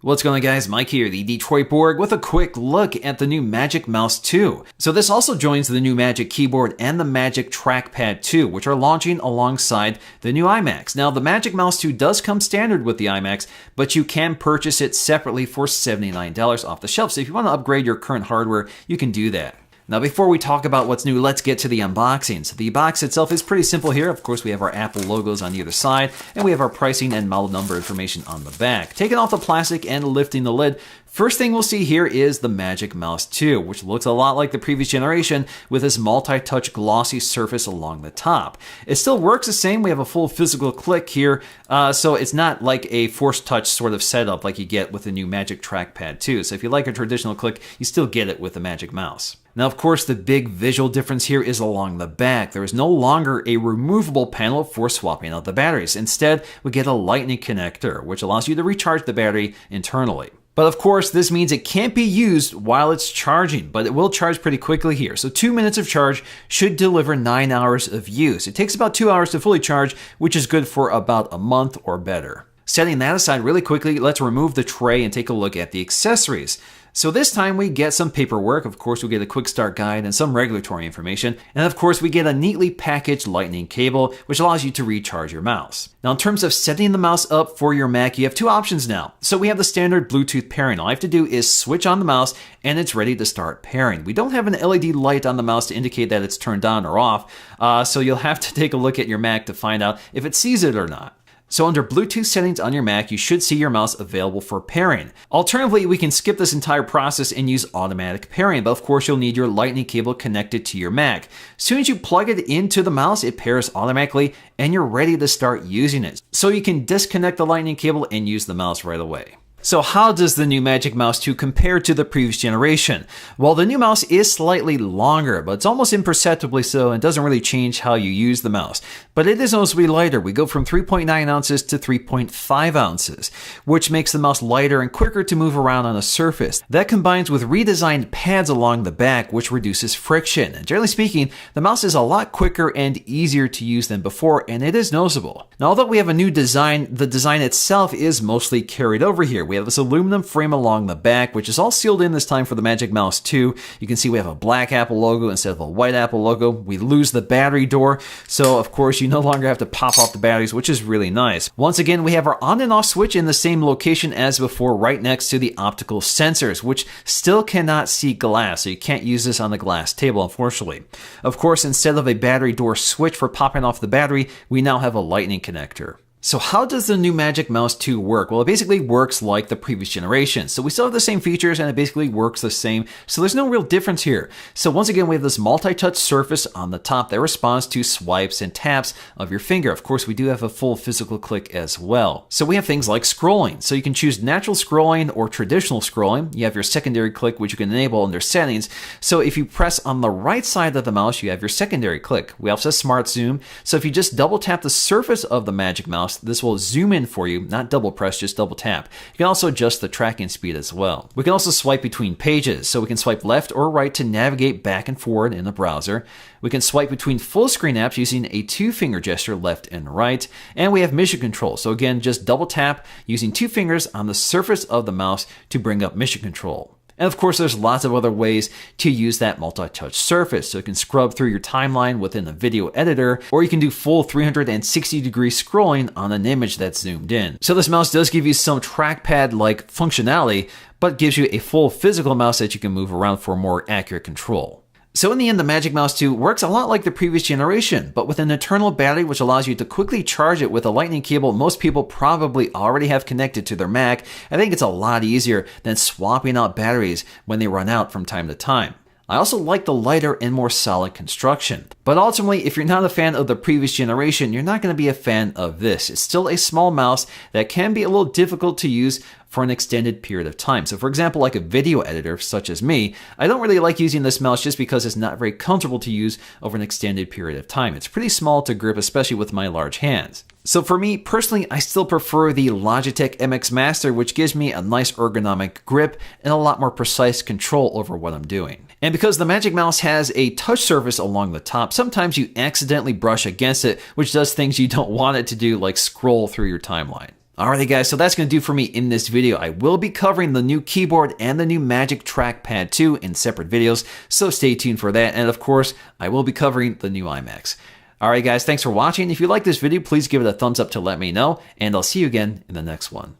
What's going on, guys? Mike here, the Detroit Borg, with a quick look at the new Magic Mouse 2. So this also joins the new Magic Keyboard and the Magic Trackpad 2, which are launching alongside the new iMacs. Now, the Magic Mouse 2 does come standard with the iMacs, but you can purchase it separately for $79 off the shelf. So if you want to upgrade your current hardware, you can do that. Now, before we talk about what's new, let's get to the unboxing. So the box itself is pretty simple here. Of course, we have our Apple logos on either side, and we have our pricing and model number information on the back. Taking off the plastic and lifting the lid, first thing we'll see here is the Magic Mouse 2, which looks a lot like the previous generation with this multi-touch glossy surface along the top. It still works the same. We have a full physical click here, so it's not like a force touch sort of setup like you get with the new Magic Trackpad 2. So if you like a traditional click, you still get it with the Magic Mouse. Now, of course, the big visual difference here is along the back. There is no longer a removable panel for swapping out the batteries. Instead, we get a lightning connector, which allows you to recharge the battery internally. But of course, this means it can't be used while it's charging, but it will charge pretty quickly here. So 2 minutes of charge should deliver 9 hours of use. It takes about 2 hours to fully charge, which is good for about a month or better. Setting that aside really quickly, let's remove the tray and take a look at the accessories. So this time we get some paperwork. Of course, we get a quick start guide and some regulatory information. And of course, we get a neatly packaged lightning cable, which allows you to recharge your mouse. Now, in terms of setting the mouse up for your Mac, you have two options now. So we have the standard Bluetooth pairing. All I have to do is switch on the mouse and it's ready to start pairing. We don't have an LED light on the mouse to indicate that it's turned on or off. So you'll have to take a look at your Mac to find out if it sees it or not. So under Bluetooth settings on your Mac, you should see your mouse available for pairing. Alternatively, we can skip this entire process and use automatic pairing, but of course you'll need your lightning cable connected to your Mac. As soon as you plug it into the mouse, it pairs automatically and you're ready to start using it. So you can disconnect the lightning cable and use the mouse right away. So how does the new Magic Mouse 2 compare to the previous generation? Well, the new mouse is slightly longer, but it's almost imperceptibly so and doesn't really change how you use the mouse. But it is noticeably lighter. We go from 3.9 ounces to 3.5 ounces, which makes the mouse lighter and quicker to move around on a surface. That combines with redesigned pads along the back, which reduces friction. And generally speaking, the mouse is a lot quicker and easier to use than before, and it is noticeable. Now, although we have a new design, the design itself is mostly carried over here. We have this aluminum frame along the back, which is all sealed in this time for the Magic Mouse 2. You can see we have a black Apple logo instead of a white Apple logo. We lose the battery door, so of course you no longer have to pop off the batteries, which is really nice. Once again, we have our on and off switch in the same location as before, right next to the optical sensors, which still cannot see glass, so you can't use this on the glass table, unfortunately. Of course, instead of a battery door switch for popping off the battery, we now have a lightning connector. So how does the new Magic Mouse 2 work? Well, it basically works like the previous generation. So we still have the same features and it basically works the same. So there's no real difference here. So once again, we have this multi-touch surface on the top that responds to swipes and taps of your finger. Of course, we do have a full physical click as well. So we have things like scrolling. So you can choose natural scrolling or traditional scrolling. You have your secondary click, which you can enable under settings. So if you press on the right side of the mouse, you have your secondary click. We also have smart zoom. So if you just double tap the surface of the Magic Mouse, this will zoom in for you, not double press, just double tap. You can also adjust the tracking speed as well. We can also swipe between pages, so we can swipe left or right to navigate back and forward in the browser. We can swipe between full screen apps using a 2-finger gesture left and right. And we have mission control. So again, just double tap using 2 fingers on the surface of the mouse to bring up mission control. And of course, there's lots of other ways to use that multi-touch surface. So you can scrub through your timeline within a video editor, or you can do full 360-degree scrolling on an image that's zoomed in. So this mouse does give you some trackpad-like functionality, but gives you a full physical mouse that you can move around for more accurate control. So in the end, the Magic Mouse 2 works a lot like the previous generation, but with an internal battery which allows you to quickly charge it with a lightning cable most people probably already have connected to their Mac. I think it's a lot easier than swapping out batteries when they run out from time to time. I also like the lighter and more solid construction. But ultimately, if you're not a fan of the previous generation, you're not going to be a fan of this. It's still a small mouse that can be a little difficult to use for an extended period of time. So for example, like a video editor such as me, I don't really like using this mouse just because it's not very comfortable to use over an extended period of time. It's pretty small to grip, especially with my large hands. So for me personally, I still prefer the Logitech MX Master, which gives me a nice ergonomic grip and a lot more precise control over what I'm doing. And because the Magic Mouse has a touch surface along the top, sometimes you accidentally brush against it, which does things you don't want it to do, like scroll through your timeline. Alrighty guys, so that's going to do for me in this video. I will be covering the new keyboard and the new Magic Trackpad 2 in separate videos, so stay tuned for that. And of course, I will be covering the new iMacs. Alright guys, thanks for watching. If you like this video, please give it a thumbs up to let me know, and I'll see you again in the next one.